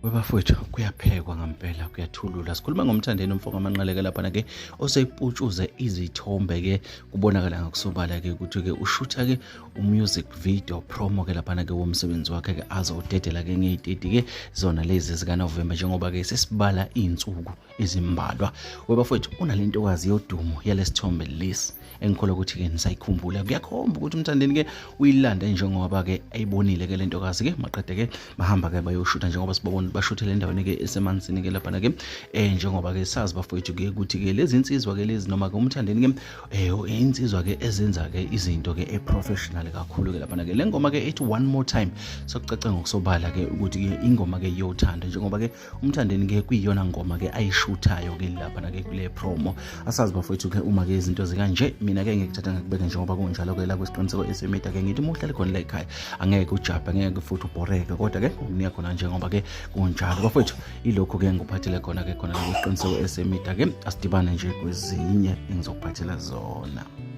Webafowethu kuyaphekwa ngempela kuyathulula. Sikhuluma ngomthandeni umfoko amanqaleke lapha ke oseyiputshuze izithombe ke kubonakala ngakusobala ke ukuthi ke ushutha ke umusic video promo ke lapha ke womsebenzi wakhe ke azodedela ke ngeziteti ke zona lezi zika November njengoba ke sesibala izinsuku izimbalwa. Webafowethu unalento kwazi yodumo yalesithombe lesi engikholwa ukuthi ke nisayikhumbula. Kuyakhomba ukuthi umthandeni ke uyilanda njengoba ke ayibonile ke lento kazi ke maqede ke bahamba ke bayoshutha njengoba sibona bashuthele endaweni ke esemansini ke lapha ke njengoba ke sazi bafowethu ke ukuthi ke lezi insizwa ke lezi noma ke umthandeni ke insizwa ke ezenza ke izinto ke professional kakhulu ke lapha ke lengoma ke ethi one more time sokucaca ngokusobala ke ukuthi ke ingoma ke yothando njengoba ke umthandeni ke kuyiyona ngoma ke ayishuthayo ke lapha ke kule promo. Asazi bafowethu ke uma ke izinto zikanje mina ke ngikuthatha ngikubeka njengoba kunjalo ke la kwesiqiniseko esemida ke ngithi muhlale khona la ekhaya angeke ujabhe angeke futhi uboreke kodwa ke ukunika khona njengoba ke kunjalo bafowethu ilokho ke ngikuphathele khona ke khona kwesiqiniseko esemida ke asidibane nje kwezinye engizokuphathela zona.